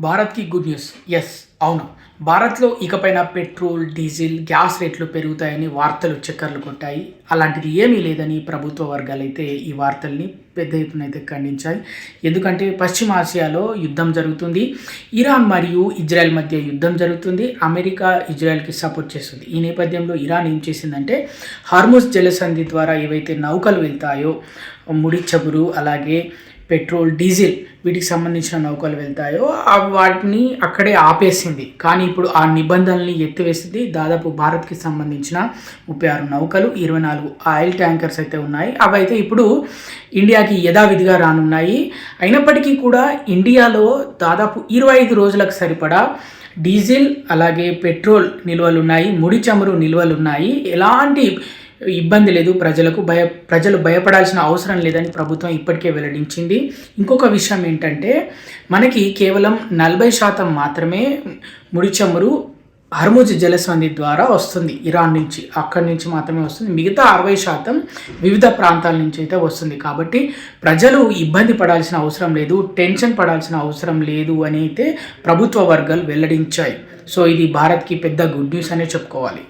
భారత్‌కి good news. Yes. అవును. భారత్‌లో ఇకపైన పెట్రోల్, డీజిల్, గ్యాస్ రేట్లు పెరుగుతాయని వార్తలు చక్కర్లు కొట్టాయి. అలాంటిది ఏమీ లేదని ప్రభుత్వ వర్గాలైతే ఈ వార్తల్ని పెద్ద ఎత్తున అయితే ఖండించాయి. ఎందుకంటే పశ్చిమాసియాలో యుద్ధం జరుగుతుంది. ఇరాన్ మరియు ఇజ్రాయెల్ మధ్య యుద్ధం జరుగుతుంది. అమెరికా ఇజ్రాయెల్‌కి సపోర్ట్ చేస్తుంది. ఈ నేపథ్యంలో ఇరాన్ ఏం చేసిందంటే హార్ముజ్ జలసంధి ద్వారా ఏవైతే నౌకలు వెళ్తాయో ముడి చమురు అలాగే పెట్రోల్, డీజిల్ వీటికి సంబంధించిన నౌకలు వెళ్తాయో వాటిని అక్కడే ఆపేసింది. కానీ ఇప్పుడు ఆ నిబంధనల్ని ఎత్తివేసింది. దాదాపు భారత్‌కి సంబంధించిన 36 నౌకలు, 24 ఆయిల్ ట్యాంకర్స్ అయితే ఉన్నాయి. అవైతే ఇప్పుడు ఇండియాకి యథావిధిగా రానున్నాయి. అయినప్పటికీ కూడా ఇండియాలో దాదాపు 25 రోజులకు సరిపడా డీజిల్ అలాగే పెట్రోల్ నిల్వలున్నాయి, ముడి చమురు నిల్వలున్నాయి. ఎలాంటి ఇబ్బంది లేదు. ప్రజలు భయపడాల్సిన అవసరం లేదని ప్రభుత్వం ఇప్పటికే వెల్లడించింది. ఇంకొక విషయం ఏంటంటే మనకి కేవలం 40% మాత్రమే ముడి చమురు హర్ముజ్ జలసంధి ద్వారా వస్తుంది. ఇరాన్ నుంచి అక్కడి నుంచి మాత్రమే వస్తుంది. మిగతా 60% వివిధ ప్రాంతాల నుంచి అయితే వస్తుంది. కాబట్టి ప్రజలు ఇబ్బంది పడాల్సిన అవసరం లేదు, టెన్షన్ పడాల్సిన అవసరం లేదు అని అయితే ప్రభుత్వ వర్గాలు వెల్లడించాయి. సో ఇది భారత్‌కి పెద్ద గుడ్ న్యూస్ అనే చెప్పుకోవాలి.